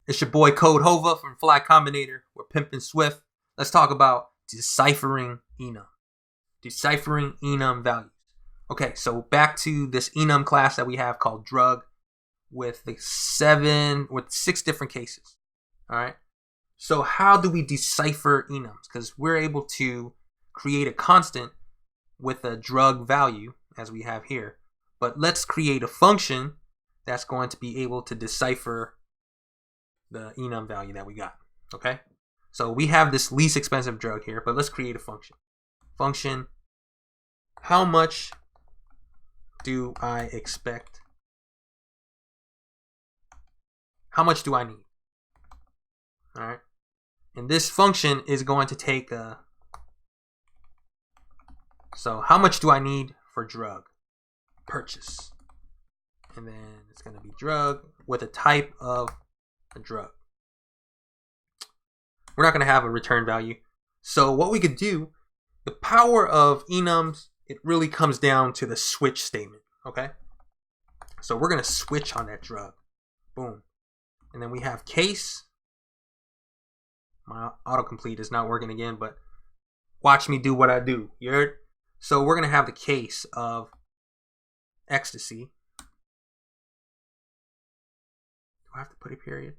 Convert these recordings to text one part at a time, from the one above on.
It's your boy Codehova from Fly Combinator. We're pimping Swift. Let's talk about deciphering enum. Deciphering enum values. Okay, so back to this enum class that we have called drug with the 6 different cases. All right. So how do we decipher enums? Because we're able to create a constant with a drug value as we have here. But let's create a function that's going to be able to decipher the enum value that we got. Okay. So we have this least expensive drug here, but let's create a function. Function, how much do I expect? How much do I need? All right. And this function is going to take so how much do I need for drug purchase? And then it's going to be drug with a type of a drug. We're not going to have a return value. So what we could do, the power of enums, it really comes down to the switch statement. Okay. So we're going to switch on that drug. Boom. And then we have case. My autocomplete is not working again, but watch me do what I do. You heard? So we're going to have the case of ecstasy. Do I have to put a period?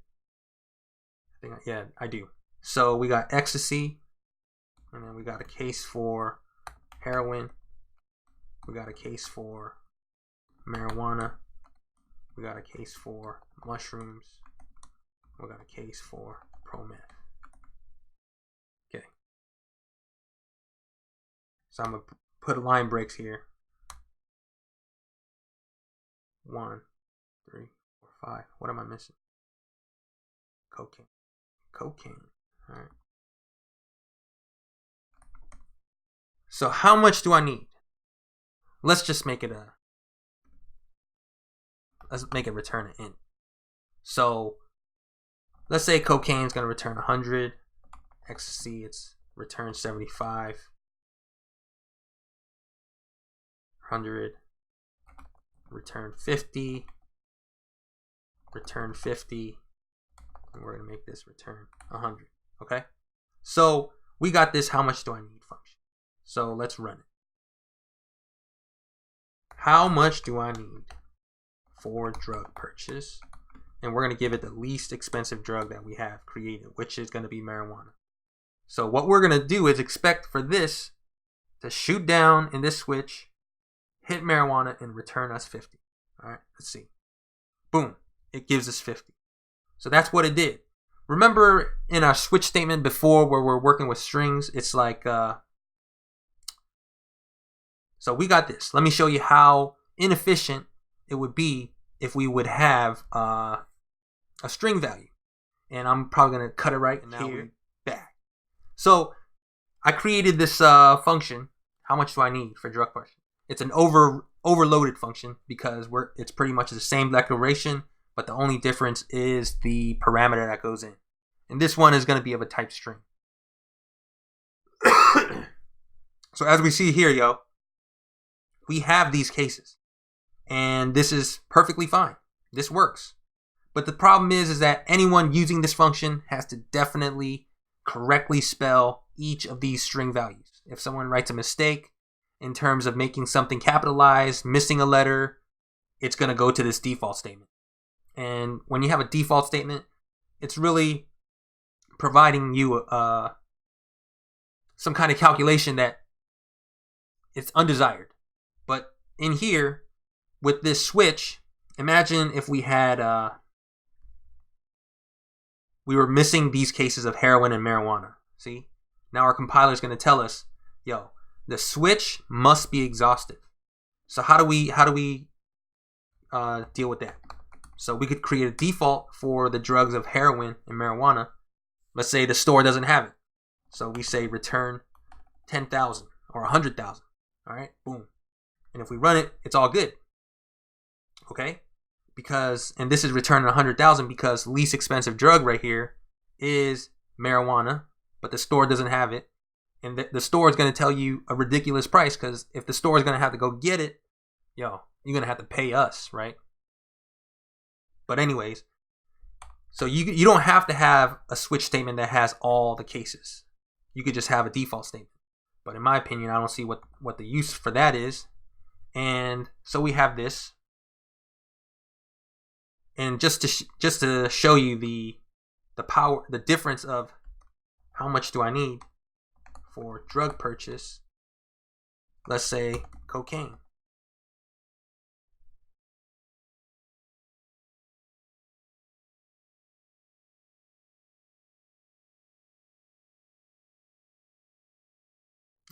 Yeah, I do. So we got ecstasy, and then we got a case for heroin. We got a case for marijuana. We got a case for mushrooms. We got a case for pro-meth. Okay. So I'm going to put line breaks here. 1, 3, 4, 5. What am I missing? Cocaine. All right. So how much do I need? Let's just make it let's make it return an int. So let's say cocaine is going to return 100. Ecstasy, it's return 75. 100. Return 50. Return 50. And we're going to make this return 100. Okay. So we got this how much do I need function. So let's run it. How much do I need for drug purchase? And we're going to give it the least expensive drug that we have created, which is going to be marijuana. So what we're going to do is expect for this to shoot down in this switch, hit marijuana, and return us 50. All right, let's see. Boom, it gives us 50. So that's what it did. Remember in our switch statement before where we're working with strings, it's like, so we got this. Let me show you how inefficient it would be if we would have a string value. And I'm probably going to cut it right and now we're back. So I created this function. How much do I need for drug purchase? It's an overloaded function because it's pretty much the same declaration, but the only difference is the parameter that goes in. And this one is going to be of a type string. So as we see here, we have these cases. And this is perfectly fine. This works. But the problem is that anyone using this function has to definitely correctly spell each of these string values. If someone writes a mistake in terms of making something capitalized, missing a letter, it's going to go to this default statement. And when you have a default statement, it's really providing you some kind of calculation that it's undesired. But in here, with this switch, imagine if we had, we were missing these cases of heroin and marijuana. See? Now our compiler is going to tell us, the switch must be exhaustive. So how do we deal with that? So we could create a default for the drugs of heroin and marijuana. Let's say the store doesn't have it. So we say return 10,000 or 100,000. All right, boom. And if we run it, it's all good. Okay? And this is returning 100,000 because least expensive drug right here is marijuana, but the store doesn't have it. And the store is going to tell you a ridiculous price because if the store is going to have to go get it, you're going to have to pay us, right? But anyways, So you don't have to have a switch statement that has all the cases. You could just have a default statement. But in my opinion, I don't see what the use for that is. And so we have this. And just to show you the power, the difference of how much do I need for drug purchase, let's say cocaine.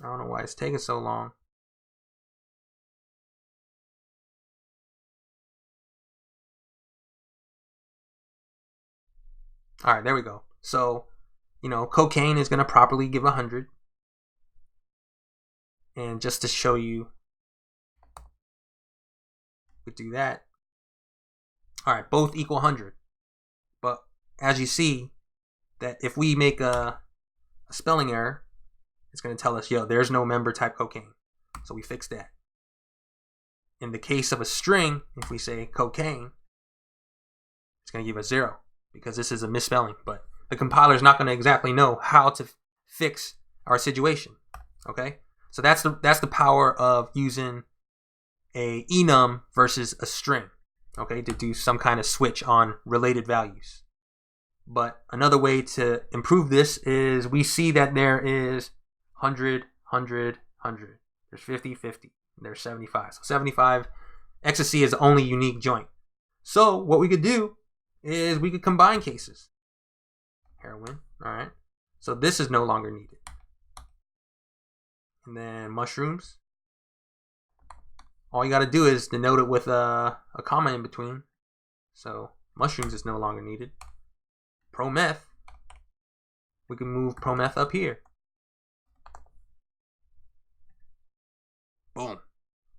I don't know why it's taking so long. All right, there we go. So, cocaine is going to properly give 100. And just to show you, we do that. All right, both equal 100. But as you see, that if we make a spelling error, it's going to tell us, yo, there's no member type cocaine. So we fix that. In the case of a string, if we say cocaine, it's going to give us 0 because this is a misspelling. But the compiler is not going to exactly know how to fix our situation. Okay, so that's the power of using a enum versus a string. Okay, to do some kind of switch on related values. But another way to improve this is we see that there is 100, 100, 100. There's 50, 50. There's 75. So 75 ecstasy is the only unique joint. So what we could do is we could combine cases. Heroin, all right. So this is no longer needed. And then mushrooms. All you got to do is denote it with a comma in between. So mushrooms is no longer needed. Prometh. We can move prometh up here. Boom.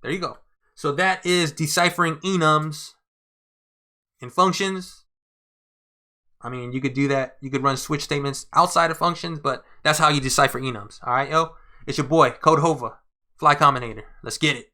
There you go. So that is deciphering enums in functions. I mean, you could do that. You could run switch statements outside of functions, but that's how you decipher enums. All right, yo. It's your boy, Codehova, Fly Combinator. Let's get it.